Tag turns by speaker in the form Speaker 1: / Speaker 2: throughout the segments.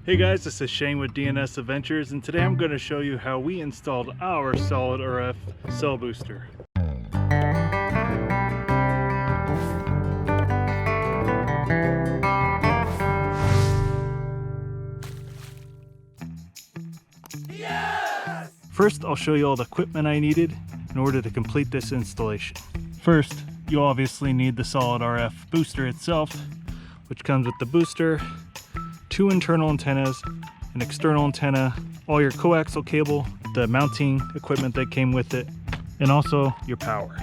Speaker 1: Hey guys, this is Shane with DnSAdventures, and today I'm going to show you how we installed our SolidRF cell booster. Yes! First, I'll show you all the equipment I needed in order to complete this installation. First, you obviously need the SolidRF booster itself, which comes with the booster, 2 internal antennas, an external antenna, all your coaxial cable, the mounting equipment that came with it, and also your power.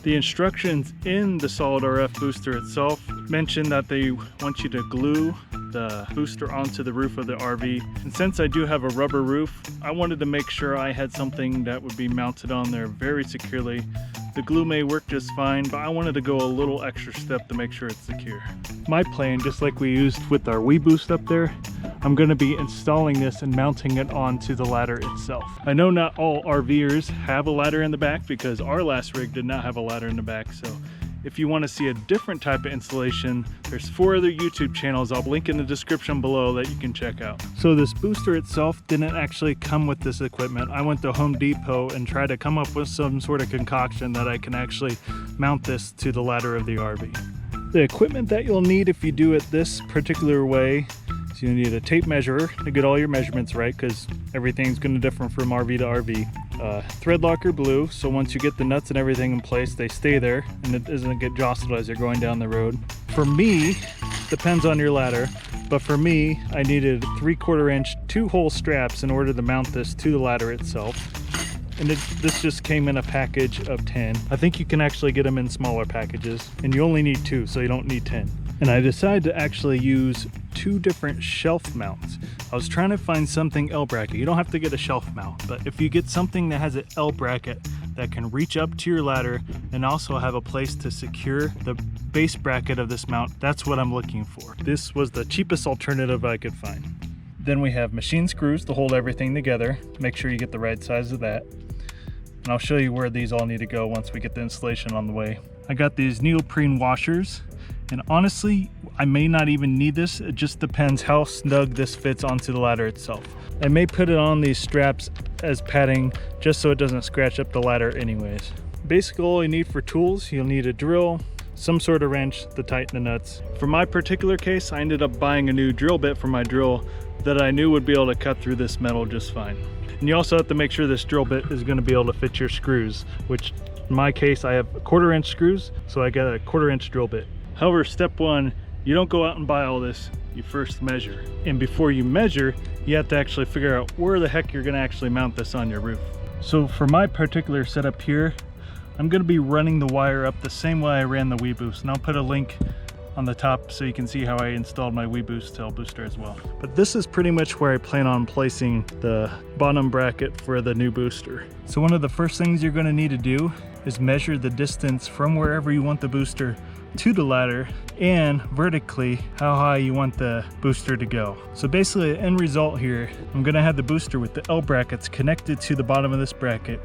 Speaker 1: The instructions in the SolidRF booster itself mention that they want you to glue the booster onto the roof of the RV. And since I do have a rubber roof, I wanted to make sure I had something that would be mounted on there very securely. The glue may work just fine, but I wanted to go a little extra step to make sure it's secure. My plan, just like we used with our WeBoost up there, I'm going to be installing this and mounting it onto the ladder itself. I know not all RVers have a ladder in the back because our last rig did not have a ladder in the back, so if you want to see a different type of installation, there's 4 other YouTube channels I'll link in the description below that you can check out. So this booster itself didn't actually come with this equipment. I went to Home Depot and tried to come up with some sort of concoction that I can actually mount this to the ladder of the RV. The equipment that you'll need if you do it this particular way, so you need a tape measure to get all your measurements right, because everything's going to differ from RV to RV. Thread locker blue, so once you get the nuts and everything in place, they stay there and it doesn't get jostled as you're going down the road. For me, depends on your ladder, but for me, I needed 3/4 inch 2-hole straps in order to mount this to the ladder itself. And this just came in a package of 10. I think you can actually get them in smaller packages, and you only need 2, so you don't need 10. And I decided to actually use 2 different shelf mounts. I was trying to find something L bracket. You don't have to get a shelf mount, but if you get something that has an L bracket that can reach up to your ladder and also have a place to secure the base bracket of this mount, that's what I'm looking for. This was the cheapest alternative I could find. Then we have machine screws to hold everything together. Make sure you get the right size of that. And I'll show you where these all need to go once we get the installation on the way. I got these neoprene washers, and honestly, I may not even need this. It just depends how snug this fits onto the ladder itself. I may put it on these straps as padding just so it doesn't scratch up the ladder anyways. Basically, all you need for tools, you'll need a drill, some sort of wrench to tighten the nuts. For my particular case, I ended up buying a new drill bit for my drill that I knew would be able to cut through this metal just fine. And you also have to make sure this drill bit is going to be able to fit your screws, which in my case, I have 1/4 inch screws, so I got a 1/4 inch drill bit. However, step 1, you don't go out and buy all this, you first measure. And before you measure, you have to actually figure out where the heck you're gonna actually mount this on your roof. So for my particular setup here, I'm gonna be running the wire up the same way I ran the WeBoost, and I'll put a link on the top so you can see how I installed my WeBoost cell booster as well. But this is pretty much where I plan on placing the bottom bracket for the new booster. So one of the first things you're gonna need to do is measure the distance from wherever you want the booster to the ladder, and vertically how high you want the booster to go. So basically the end result here, I'm gonna have the booster with the L brackets connected to the bottom of this bracket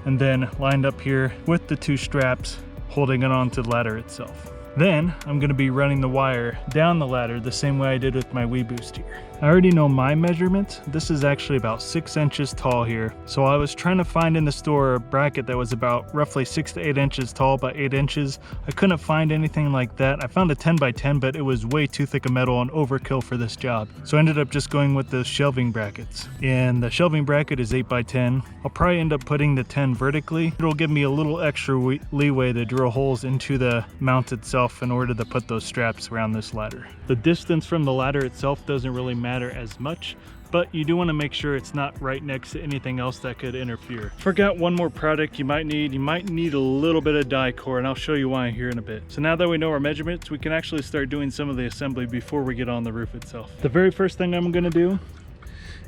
Speaker 1: and then lined up here with the 2 straps holding it onto the ladder itself. Then I'm going to be running the wire down the ladder the same way I did with my WeBoost here. I already know my measurement. This is actually about 6 inches tall here. So I was trying to find in the store a bracket that was about roughly 6 to 8 inches tall by 8 inches. I couldn't find anything like that. I found a 10 by 10, but it was way too thick a metal and overkill for this job. So I ended up just going with the shelving brackets. And the shelving bracket is 8 by 10. I'll probably end up putting the 10 vertically. It'll give me a little extra leeway to drill holes into the mount itself in order to put those straps around this ladder. The distance from the ladder itself doesn't really matter as much, but you do want to make sure it's not right next to anything else that could interfere. Forgot one more product you might need. You might need a little bit of die core, and I'll show you why here in a bit. So now that we know our measurements, we can actually start doing some of the assembly before we get on the roof itself. The very first thing I'm going to do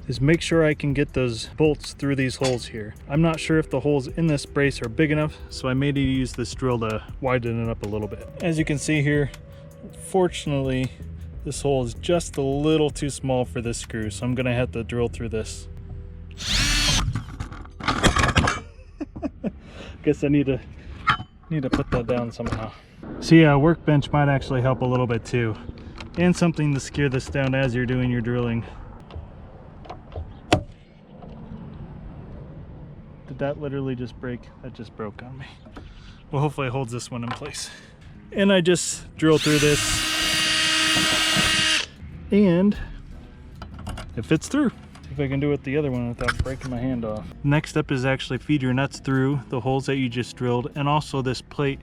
Speaker 1: is make sure I can get those bolts through these holes here. I'm not sure if the holes in this brace are big enough, so I may need to use this drill to widen it up a little bit. As you can see here, fortunately, this hole is just a little too small for this screw, so I'm gonna have to drill through this. Guess I need to put that down somehow. So yeah, a workbench might actually help a little bit too. and something to secure this down as you're doing your drilling. Did that literally just break? That just broke on me. Well, hopefully it holds this one in place. And I just drill through this and it fits through. See if I can do it the other one without breaking my hand off. Next step is actually feed your nuts through the holes that you just drilled and also this plate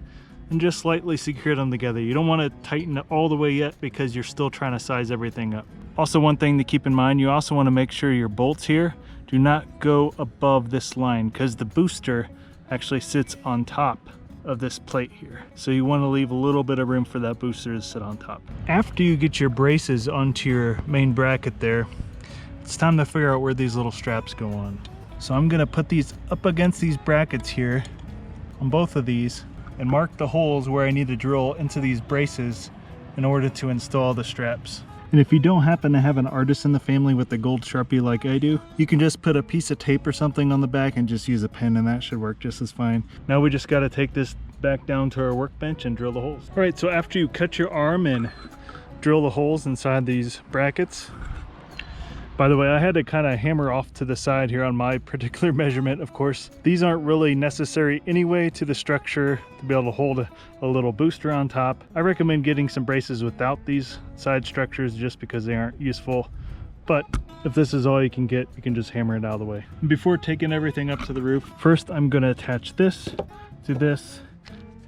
Speaker 1: and just slightly secure them together. You don't want to tighten it all the way yet because you're still trying to size everything up. Also, one thing to keep in mind, you also want to make sure your bolts here do not go above this line because the booster actually sits on top of this plate here. So you want to leave a little bit of room for that booster to sit on top. After you get your braces onto your main bracket there, it's time to figure out where these little straps go on. So I'm gonna put these up against these brackets here on both of these and mark the holes where I need to drill into these braces in order to install the straps. And if you don't happen to have an artist in the family with a gold Sharpie like I do, you can just put a piece of tape or something on the back and just use a pen and that should work just as fine. Now we just got to take this back down to our workbench and drill the holes. All right, so after you cut your arm and drill the holes inside these brackets, by the way, I had to kind of hammer off to the side here on my particular measurement. Of course, these aren't really necessary anyway to the structure to be able to hold a little booster on top. I recommend getting some braces without these side structures just because they aren't useful. But if this is all you can get, you can just hammer it out of the way. Before taking everything up to the roof, first I'm going to attach this to this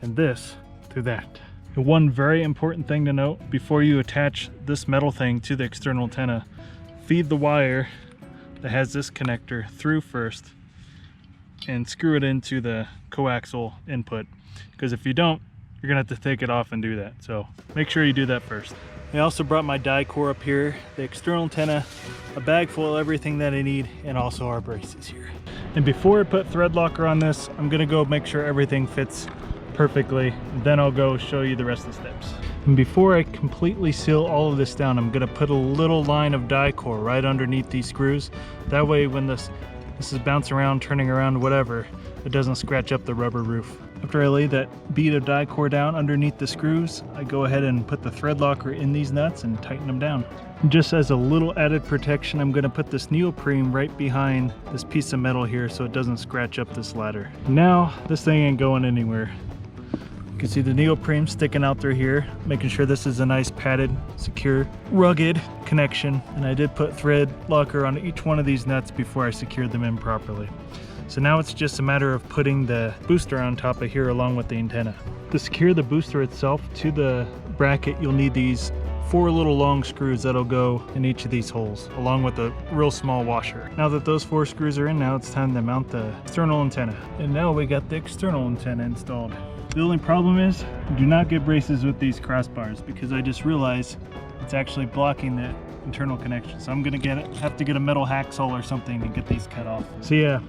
Speaker 1: and this to that. And one very important thing to note, before you attach this metal thing to the external antenna, feed the wire that has this connector through first and screw it into the coaxial input, because if you don't, you're gonna have to take it off and do that. So make sure you do that first. I also brought my die core up here, the external antenna, a bag full of everything that I need, and also our braces here. And before I put thread locker on this, I'm gonna go make sure everything fits perfectly. Then I'll go show you the rest of the steps. And before I completely seal all of this down, I'm gonna put a little line of die core right underneath these screws. That way when this is bouncing around, turning around, whatever, it doesn't scratch up the rubber roof. After I lay that bead of die core down underneath the screws, I go ahead and put the thread locker in these nuts and tighten them down. And just as a little added protection, I'm gonna put this neoprene right behind this piece of metal here so it doesn't scratch up this ladder. Now, this thing ain't going anywhere. You can see the neoprene sticking out through here, making sure this is a nice padded, secure, rugged connection. And I did put thread locker on each one of these nuts before I secured them in properly. So now it's just a matter of putting the booster on top of here along with the antenna. To secure the booster itself to the bracket, you'll need these 4 little long screws that'll go in each of these holes, along with a real small washer. Now that those 4 screws are in, now it's time to mount the external antenna. And now we got the external antenna installed. The only problem is, do not get braces with these crossbars, because I just realized it's actually blocking the internal connection. So I'm gonna have to get a metal hacksaw or something to get these cut off. So yeah,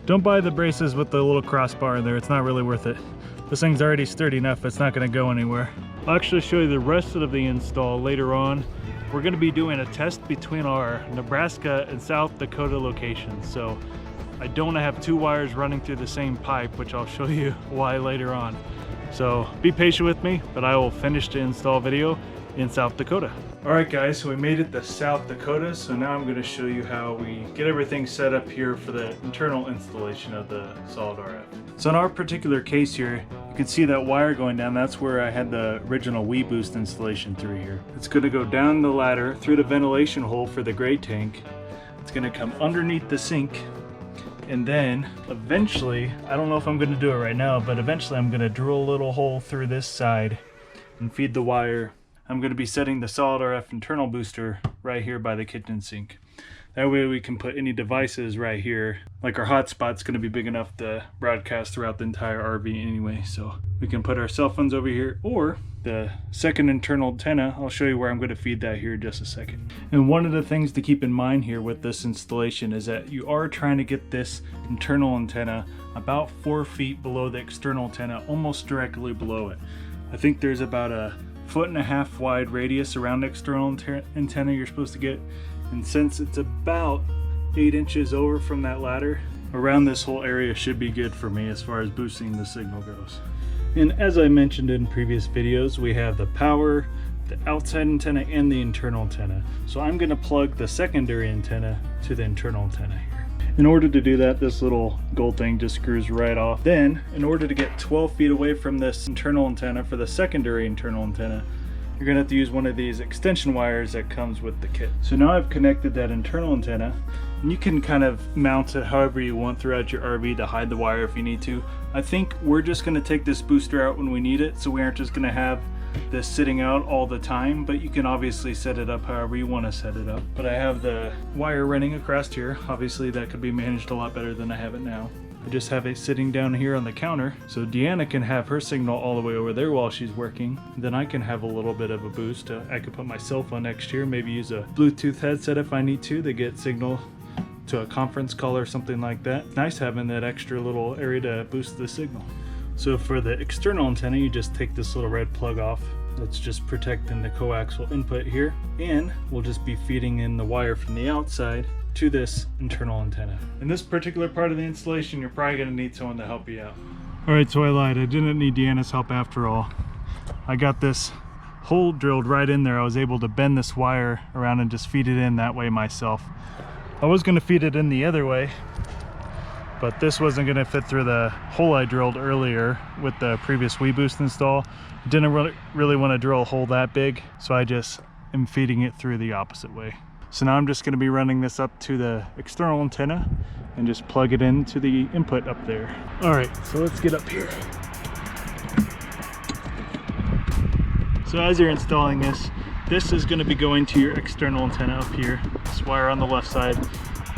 Speaker 1: don't buy the braces with the little crossbar in there. It's not really worth it. This thing's already sturdy enough, it's not gonna go anywhere. I'll actually show you the rest of the install later on. We're gonna be doing a test between our Nebraska and South Dakota locations. So I don't want to have 2 wires running through the same pipe, which I'll show you why later on. So be patient with me, but I will finish the install video in South Dakota. All right guys, so we made it to South Dakota. So now I'm going to show you how we get everything set up here for the internal installation of the SolidRF. So in our particular case here, you can see that wire going down. That's where I had the original WeBoost installation through here. It's going to go down the ladder through the ventilation hole for the gray tank. It's going to come underneath the sink. And then eventually, I don't know if I'm going to do it right now, but eventually I'm going to drill a little hole through this side and feed the wire. I'm going to be setting the SolidRF internal booster right here by the kitchen sink. That way we can put any devices right here. Like our hotspot's going to be big enough to broadcast throughout the entire RV anyway. So we can put our cell phones over here, or the second internal antenna. I'll show you where I'm going to feed that here in just a second. And one of the things to keep in mind here with this installation is that you are trying to get this internal antenna about 4 feet below the external antenna, almost directly below it. I think there's about a 1.5 foot wide radius around the external antenna you're supposed to get. And since it's about 8 inches over from that ladder, around this whole area should be good for me as far as boosting the signal goes. And as I mentioned in previous videos, we have the power, the outside antenna and the internal antenna. So I'm going to plug the secondary antenna to the internal antenna here. In order to do that, this little gold thing just screws right off. Then, in order to get 12 feet away from this internal antenna for the secondary internal antenna, you're going to have to use one of these extension wires that comes with the kit. So now I've connected that internal antenna, and you can kind of mount it however you want throughout your RV to hide the wire if you need to. I think we're just going to take this booster out when we need it, so we aren't just going to have this sitting out all the time, but you can obviously set it up however you want to set it up. But I have the wire running across here. Obviously that could be managed a lot better than I have it now. I just have it sitting down here on the counter, so Deanna can have her signal all the way over there while she's working. Then I can have a little bit of a boost. I could put my cell phone next here, maybe use a Bluetooth headset if I need to get signal to a conference call or something like that. Nice having that extra little area to boost the signal. So for the external antenna, you just take this little red plug off. That's just protecting the coaxial input here, and we'll just be feeding in the wire from the outside to this internal antenna. In this particular part of the installation, you're probably going to need someone to help you out. Alright, so I lied. I didn't need Deanna's help after all. I got this hole drilled right in there. I was able to bend this wire around and just feed it in that way myself. I was going to feed it in the other way, but this wasn't going to fit through the hole I drilled earlier with the previous WeBoost install. Didn't really want to drill a hole that big, so I just am feeding it through the opposite way. So now I'm just going to be running this up to the external antenna and just plug it into the input up there. Alright, so let's get up here. So as you're installing this, this is going to be going to your external antenna up here, this wire on the left side,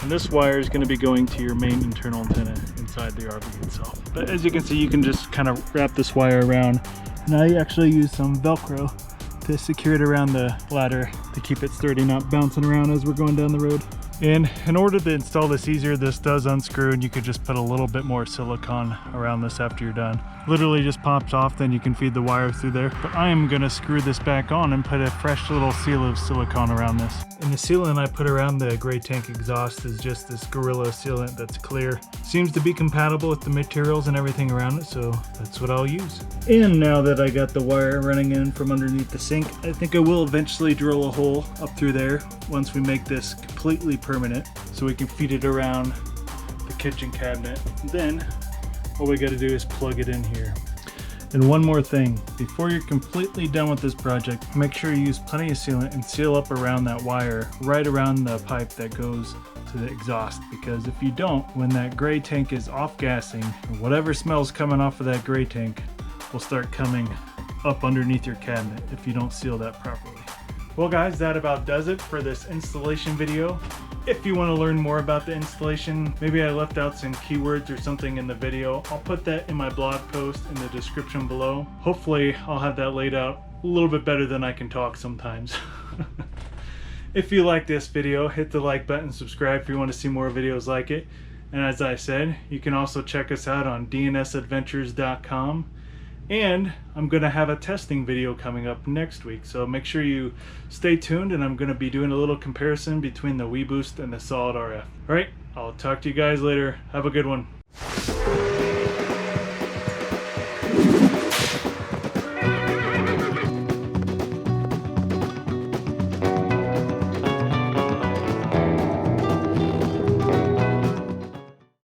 Speaker 1: and this wire is going to be going to your main internal antenna inside the RV itself. But as you can see, you can just kind of wrap this wire around, and I actually use some Velcro to secure it around the ladder to keep it sturdy, not bouncing around as we're going down the road. And in order to install this easier, this does unscrew, and you could just put a little bit more silicone around this after you're done. Literally just pops off, then you can feed the wire through there. But I am gonna screw this back on and put a fresh little seal of silicone around this. And the sealant I put around the gray tank exhaust is just this Gorilla sealant that's clear. Seems to be compatible with the materials and everything around it, so that's what I'll use. And now that I got the wire running in from underneath the sink, I think I will eventually drill a hole up through there once we make this completely permanent, so we can feed it around the kitchen cabinet. Then all we got to do is plug it in here. And one more thing, before you're completely done with this project, make sure you use plenty of sealant and seal up around that wire, right around the pipe that goes to the exhaust, because if you don't, when that gray tank is off gassing, whatever smells coming off of that gray tank will start coming up underneath your cabinet if you don't seal that properly. Well guys, that about does it for this installation video. If you want to learn more about the installation, maybe I left out some keywords or something in the video, I'll put that in my blog post in the description below. Hopefully I'll have that laid out a little bit better than I can talk sometimes. If you like this video, hit the like button, subscribe if you want to see more videos like it. And as I said, you can also check us out on DnSAdventures.com. And I'm going to have a testing video coming up next week, so make sure you stay tuned, and I'm going to be doing a little comparison between the WeBoost and the SolidRF. Alright, I'll talk to you guys later. Have a good one.